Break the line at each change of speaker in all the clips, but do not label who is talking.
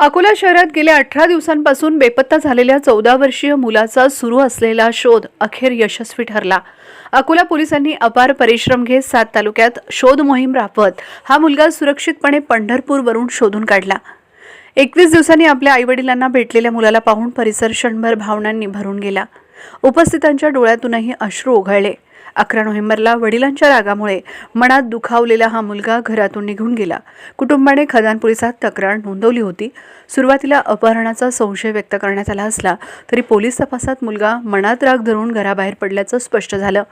अकोला शहरात गेल्या 18 दिवसांपासून बेपत्ता झालेल्या 14 वर्षीय मुलाचा सुरू असलेला शोध अखेर यशस्वी ठरला। अकोला पोलिसांनी अपार परिश्रम घेत 7 तालुक्यात शोध मोहीम राबवत हा मुलगा सुरक्षितपणे पंढरपूरवरून शोधून काढला। 21 दिवसांनी आपल्या आईवडिलांना भेटलेल्या मुलाला पाहून परिसर क्षणभर भावनांनी भरून गेला। उपस्थितांच्या डोळ्यातूनही अश्रू ओघळले। 11 नोव्हेंबरला वडिलांच्या रागामुळे मनात दुखावलेला हा मुलगा घरातून निघून गेला। कुटुंबाने खदान पोलिसात तक्रार नोंदवली होती। सुरुवातीला अपहरणाचा संशय व्यक्त करण्यात आला असला तरी पोलीस तपासात मुलगा मनात राग धरून घराबाहेर पडल्याचं स्पष्ट झालं।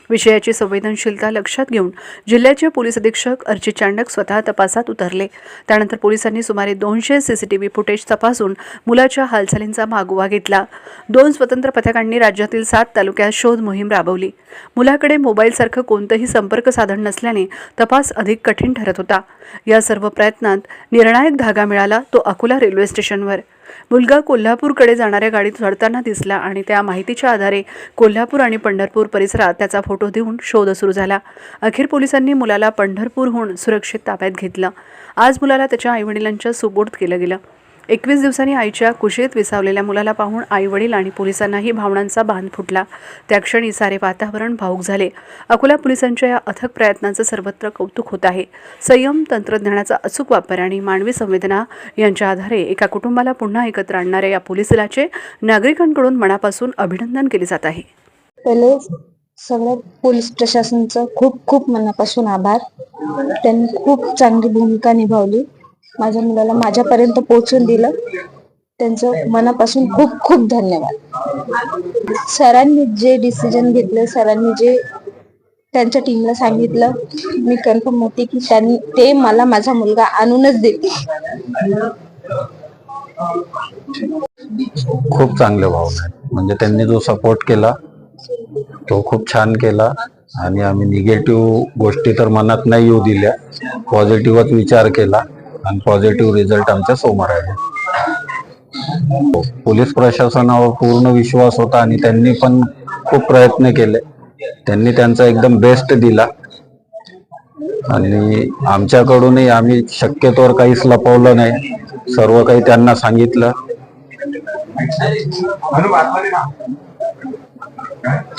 विषयाची संवेदनशीलता लक्षात घेऊन जिल्ह्याचे पोलीस अधीक्षक अर्चित चांडक स्वतः तपासात उतरले। त्यानंतर पोलिसांनी सुमारे 200 सीसीटीव्ही फुटेज तपासून मुलाच्या हालचालींचा मागोवा घेतला। 2 स्वतंत्र पथकांनी राज्यातील 7 तालुक्यात शोध मोहीम राबवली। मुलाकडे मोबाईलसारखं कोणतंही संपर्क साधन नसल्याने तपास अधिक कठीण ठरत होता। या सर्व प्रयत्नात निर्णायक धागा मिळाला तो अकोला रेल्वे स्टेशनवर। मुलगा कोल्हापूरकडे जाणाऱ्या गाडीत चढताना दिसला आणि त्या माहितीच्या आधारे कोल्हापूर आणि पंढरपूर परिसरात त्याचा फोटो देऊन शोध सुरू झाला। अखेर पोलिसांनी मुलाला पंढरपूरहून सुरक्षित ताब्यात घेतलं। आज मुलाला त्याच्या आईवडिलांच्या सुपूर्द केलं गेलं। 21 दिवसांनी आईच्या कुशीत विसावलेल्या मुलाला पाहून आईवडील आणि पोलिसांनाही भावनांचा बांध फुटला। त्या क्षणी सारे वातावरण भावूक झाले। अकोला पोलिसांच्या या अथक प्रयत्नांचं सर्वत्र कौतुक होत आहे। संयम, तंत्रज्ञानाचा अचूक वापर आणि मानवी संवेदना यांच्या आधारे एका कुटुंबाला पुन्हा एकत्र आणणाऱ्या या पोलीस दलाचे नागरिकांकडून मनापासून अभिनंदन केले जात आहे।
पहिले सगळ्या पोलीस प्रशासनाचं खूप खूप मनापासून आभार। त्यांनी खूप चांगली भूमिका निभावली, माझ्या मुलाला माझ्यापर्यंत पोहोचून दिलं। त्यांचं मनापासून खूप खूप धन्यवाद। सरांनी जे डिसिजन घेतले, सरांनी जे त्यांच्या टीमला सांगितलं, मी कन्फर्म होते की ते मला माझा मुलगा आणूनच देतील।
खूप चांगले भावना आहेत। म्हणजे त्यांनी जो सपोर्ट केला तो खूप छान केला आणि आम्ही निगेटिव्ह गोष्टी तर मनात नाही येऊ दिल्या, पॉझिटिव्हच विचार केला आणि पॉझिटिव्ह रिझल्ट आमच्या समोर आले। पोलीस प्रशासनावर पूर्ण विश्वास होता आणि त्यांनी पण खूप प्रयत्न केले। त्यांनी त्यांचा एकदम बेस्ट दिला आणि आमच्याकडूनही आम्ही शक्यतोवर काहीच लपवलं नाही, सर्व काही त्यांना सांगितलं।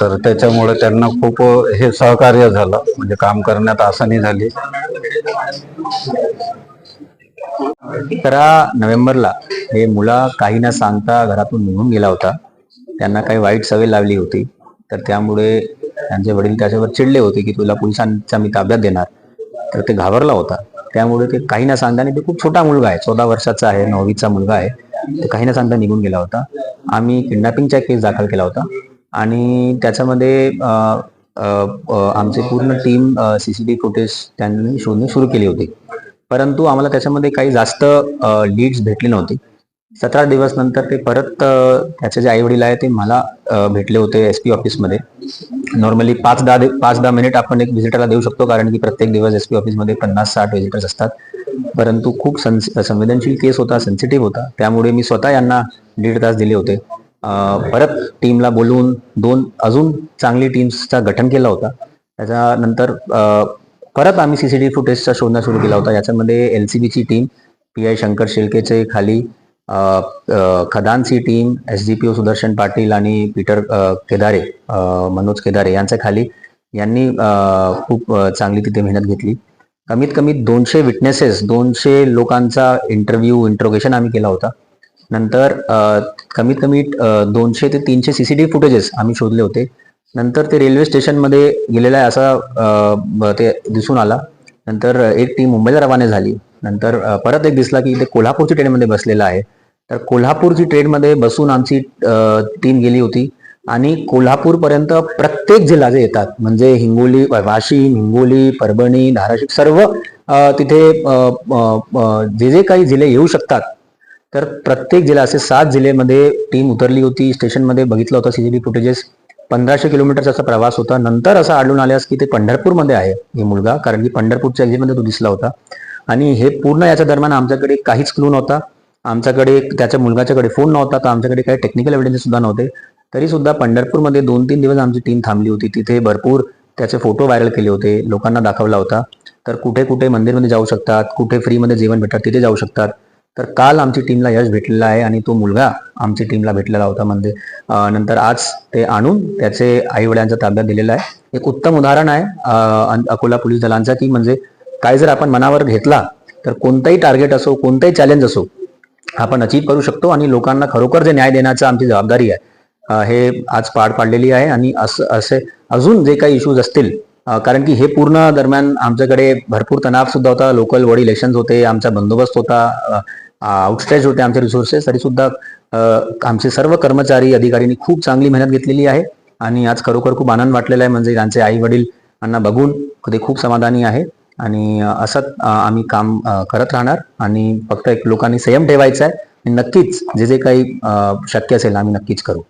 तर त्याच्यामुळे त्यांना खूप हे सहकार्य झालं, म्हणजे काम करण्यात आसानी झाली।
11 नोव्हेंबरला हे मुला काही न सांगता घरातून निघून गेला होता। त्यांना काही वाईट सवय लागली होती, तर त्यामुळे त्यांचे वडील त्याच्यावर चिडले होते की तुला पोलिसांच्या मी ताब्यात देणार। तर ते घाबरला होता, त्यामुळे ते काही न सांगता, आणि ते खूप छोटा मुलगा आहे, 14 वर्षाचा आहे, 9वीचा मुलगा आहे, ते काही न सांगता निघून गेला होता। आम्ही किडनॅपिंगचा केस दाखल केला होता आणि त्याच्यामध्ये आमची पूर्ण टीम सीसीटीव्ही फुटेज त्यांनी शोधणे सुरू केली होती, परंतु आम्हाला त्याच्यामध्ये काही जास्त लीड्स भेटली नव्हती। 17 दिवस नंतर ते परत त्याचे जे आई वडील आहे ते मला भेटले होते SP ऑफिसमध्ये। नॉर्मली 5-10 मिनिट आपण एक व्हिजिटरला देऊ शकतो, कारण की प्रत्येक दिवस SP ऑफिसमध्ये 50-60 व्हिजिटर्स असतात, परंतु खूप संवेदनशील केस होता, सेन्सिटिव्ह होता, त्यामुळे मी स्वतः यांना 1.5 तास दिले होते। परत टीमला बोलवून 2 अजून चांगली टीम्सचा गठन केला होता। त्याच्यानंतर परत आम्ही सीसीटीव्ही फुटेजचा शोधणं सुरू केला होता। याच्यामध्ये LCBची टीम, PI शंकर शेळकेचे खाली, खदानची टीम, SDPO सुदर्शन पाटील आणि पीटर केदारे, मनोज केदारे यांच्या खाली यांनी खूप चांगली तिथे मेहनत घेतली। कमीत कमी 200 विटनेसेस, 200 लोकांचा इंट्रोगेशन आम्ही केला होता। नंतर कमीत कमी 200 ते 300 सीसीटीव्ही फुटेजेस आम्ही शोधले होते। नंतर ते रेल्वे स्टेशनमध्ये गेलेला आहे असा ते दिसून आला। नंतर एक टीम मुंबईला रवाना झाली। नंतर परत एक दिसला की ते कोल्हापूरची ट्रेनमध्ये बसलेला आहे। तर कोल्हापूरची ट्रेनमध्ये बसून आमची टीम गेली होती आणि कोल्हापूरपर्यंत प्रत्येक जिल्हा जे येतात, म्हणजे हिंगोली, वाशिम, हिंगोली, परभणी, धाराशिव, सर्व तिथे जे जे काही जिल्हे येऊ शकतात, तर प्रत्येक जिल्हा, असे 7 जिल्ह्यामध्ये टीम उतरली होती। स्टेशनमध्ये बघितलं होतं सीसीटीव्ही फुटेजेस, 1500 किलोमीटरचा प्रवास होता। नंतर असं आढळून आल्यास की ते पंढरपूरमध्ये आहे हे मुलगा, कारण की पंढरपूरच्या एक्झिटमध्ये तो दिसला होता। आणि हे पूर्ण याच्या दरम्यान आमच्याकडे काहीच क्लू नव्हता, आमच्याकडे त्याच्या मुलगाच्याकडे फोन नव्हता, तर आमच्याकडे काही टेक्निकल एव्हिडन्स सुद्धा नव्हते। तरी सुद्धा पंढरपूरमध्ये 2-3 दिवस आमची टीम थांबली होती। तिथे भरपूर त्याचे फोटो व्हायरल केले होते, लोकांना दाखवला होता। तर कुठे कुठे मंदिरमध्ये जाऊ शकतात, कुठे फ्रीमध्ये जेवण भेटतात तिथे जाऊ शकतात, तर काल आमची टीमला यश भेटलेलं आहे आणि तो मुलगा आमची टीमला भेटलेला होता. म्हणजे नंतर आज ते आणून त्याचे आई वडिलांच्या ताब्यात दिलेलं आहे. एक उत्तम उदाहरण आहे अकोला पोलीस दलांचा, की म्हणजे काय जर आपण मनावर घेतला तर कोणताही टार्गेट असो, कोणताही चॅलेंज असो, आपण अचीव करू शकतो. आणि लोकांना खरोखर जे न्याय देण्याची आमची जबाबदारी आहे हे आज पार पाडलेली आहे. आणि असे अजून जे काही इश्यूज असतील, कारण की हे पूर्ण दरम्यान आमच्याकडे भरपूर तणाव सुद्धा होता, लोकल बॉडी इलेक्शन होते, आमचा बंदोबस्त होता, आउटस्ट्रेच होते आमचे रिसोर्सेस, तरी सुद्धा आमचे सर्व कर्मचारी अधिकाऱ्यांनी खूप चांगली मेहनत घेतलेली आहे. आणि आज खरोखर खूप आनंद वाटलेला आहे. म्हणजे त्यांचे आई वडील यांना बघून ते खूप समाधानी आहे. आणि असंच आम्ही काम करत राहणार. आणि फक्त एक लोकांनी संयम ठेवायचा आहे. नक्कीच जे जे काही शक्य असेल आम्ही नक्कीच करू.